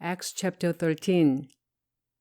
Acts chapter 13.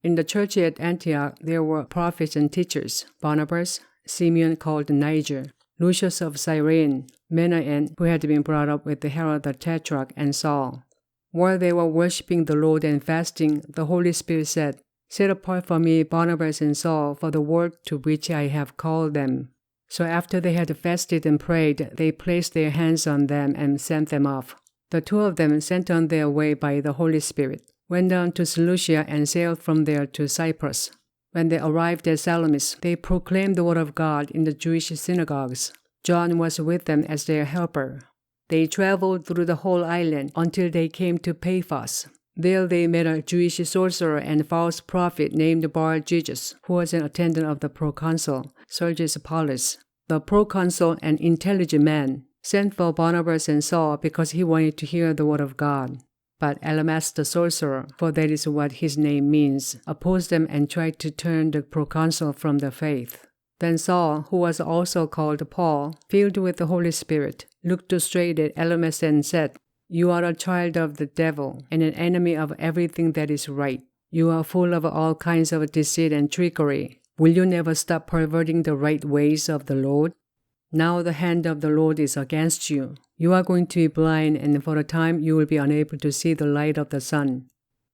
In the church at Antioch there were prophets and teachers, Barnabas, Simeon called Niger, Lucius of Cyrene, Manaen, who had been brought up with Herod the Tetrarch, and Saul. While they were worshipping the Lord and fasting, the Holy Spirit said, "Set apart for me Barnabas and Saul for the work to which I have called them." So after they had fasted and prayed, they placed their hands on them and sent them off. The two of them, sent on their way by the Holy Spirit, went down to Seleucia and sailed from there to Cyprus. When they arrived at Salamis, they proclaimed the word of God in the Jewish synagogues. John was with them as their helper. They traveled through the whole island until they came to Paphos. There they met a Jewish sorcerer and false prophet named Bar-Jesus, who was an attendant of the proconsul, Sergius Paulus. The proconsul, an intelligent man, sent for Barnabas and Saul because he wanted to hear the word of God. But Elymas the sorcerer, for that is what his name means, opposed them and tried to turn the proconsul from the faith. Then Saul, who was also called Paul, filled with the Holy Spirit, looked straight at Elymas and said, "You are a child of the devil and an enemy of everything that is right. You are full of all kinds of deceit and trickery. Will you never stop perverting the right ways of the Lord? Now the hand of the Lord is against you. You are going to be blind, and for a time you will be unable to see the light of the sun."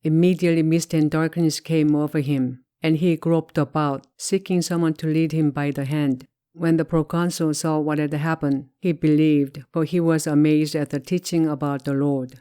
Immediately mist and darkness came over him, and he groped about, seeking someone to lead him by the hand. When the proconsul saw what had happened, he believed, for he was amazed at the teaching about the Lord.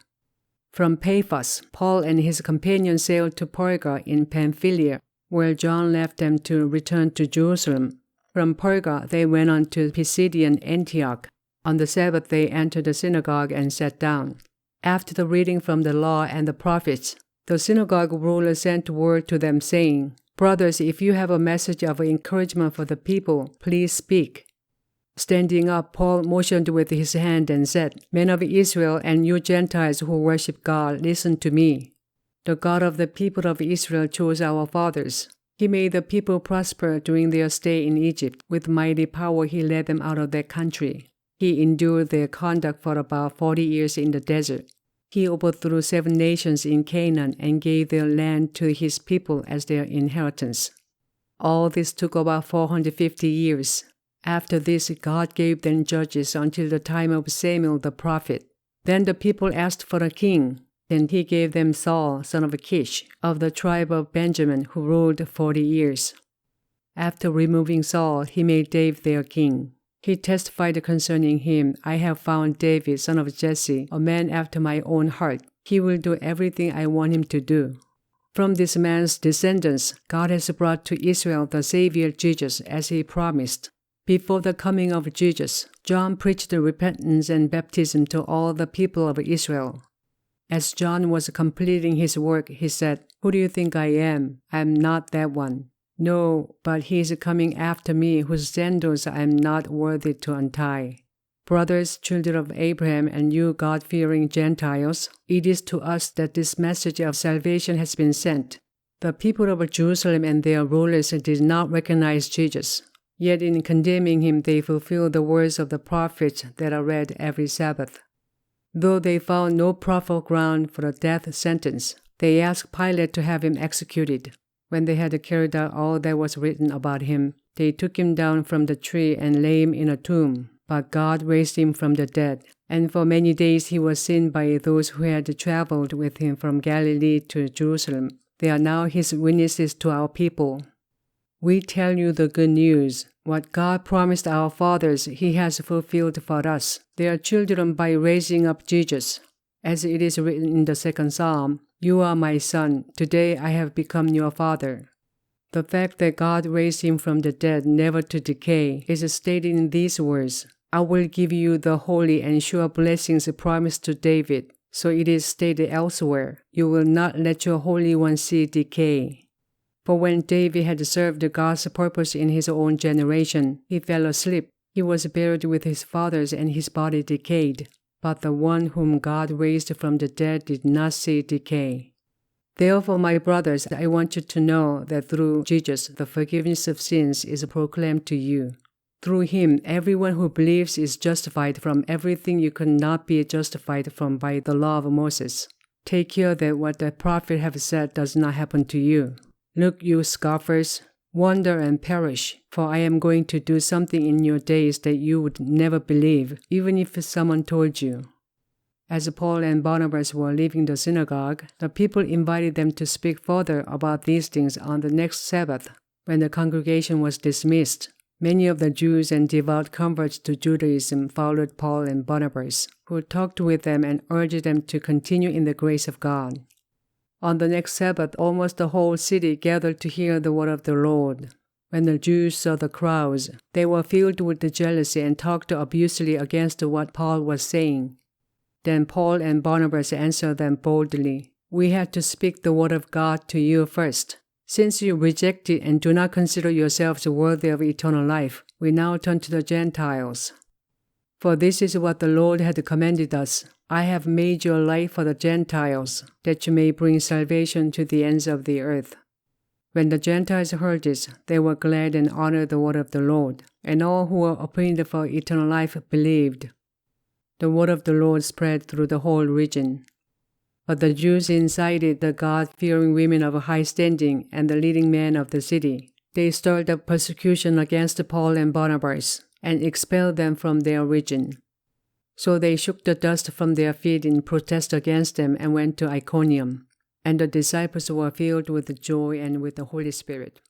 From Paphos, Paul and his companions sailed to Perga in Pamphylia, where John left them to return to Jerusalem. From Perga they went on to Pisidian Antioch. On the Sabbath they entered the synagogue and sat down. After the reading from the law and the prophets, the synagogue ruler sent word to them saying, "Brothers, if you have a message of encouragement for the people, please speak." Standing up, Paul motioned with his hand and said, "Men of Israel and you Gentiles who worship God, listen to me. The God of the people of Israel chose our fathers. He made the people prosper during their stay in Egypt. With mighty power he led them out of that country. He endured their conduct for about 40 years in the desert. He overthrew 7 nations in Canaan and gave their land to his people as their inheritance. All this took about 450 years. After this, God gave them judges until the time of Samuel the prophet. Then the people asked for a king. Then he gave them Saul, son of Kish, of the tribe of Benjamin, who ruled 40 years. After removing Saul, he made David their king. He testified concerning him, "I have found David, son of Jesse, a man after my own heart. He will do everything I want him to do." From this man's descendants, God has brought to Israel the Savior Jesus, as he promised. Before the coming of Jesus, John preached repentance and baptism to all the people of Israel. As John was completing his work, he said, "Who do you think I am? I am not that one. No, but he is coming after me, whose sandals I am not worthy to untie." Brothers, children of Abraham, and you God-fearing Gentiles, it is to us that this message of salvation has been sent. The people of Jerusalem and their rulers did not recognize Jesus. Yet in condemning him, they fulfilled the words of the prophets that are read every Sabbath. Though they found no proper ground for the death sentence, they asked Pilate to have him executed. When they had carried out all that was written about him, they took him down from the tree and laid him in a tomb. But God raised him from the dead, and for many days he was seen by those who had traveled with him from Galilee to Jerusalem. They are now his witnesses to our people. We tell you the good news. What God promised our fathers, he has fulfilled for us. They are children by raising up Jesus. As it is written in the 2nd Psalm, "You are my son, today I have become your father." The fact that God raised him from the dead, never to decay, is stated in these words, "I will give you the holy and sure blessings promised to David." So it is stated elsewhere, "You will not let your Holy One see decay." For when David had served God's purpose in his own generation, he fell asleep. He was buried with his fathers and his body decayed. But the one whom God raised from the dead did not see decay. Therefore, my brothers, I want you to know that through Jesus the forgiveness of sins is proclaimed to you. Through him, everyone who believes is justified from everything you could not be justified from by the law of Moses. Take care that what the prophet have said does not happen to you. Look, you scoffers, wonder and perish, for I am going to do something in your days that you would never believe, even if someone told you." As Paul and Barnabas were leaving the synagogue, the people invited them to speak further about these things on the next Sabbath. When the congregation was dismissed, many of the Jews and devout converts to Judaism followed Paul and Barnabas, who talked with them and urged them to continue in the grace of God. On the next Sabbath, almost the whole city gathered to hear the word of the Lord. When the Jews saw the crowds, they were filled with jealousy and talked abusively against what Paul was saying. Then Paul and Barnabas answered them boldly, "We had to speak the word of God to you first. Since you reject it and do not consider yourselves worthy of eternal life, we now turn to the Gentiles. For this is what the Lord had commanded us. I have made you a light for the Gentiles, that you may bring salvation to the ends of the earth." When the Gentiles heard this, they were glad and honored the word of the Lord, and all who were appointed for eternal life believed. The word of the Lord spread through the whole region. But the Jews incited the God-fearing women of high standing and the leading men of the city. They stirred up persecution against Paul and Barnabas and expelled them from their region. So they shook the dust from their feet in protest against them and went to Iconium. And the disciples were filled with joy and with the Holy Spirit.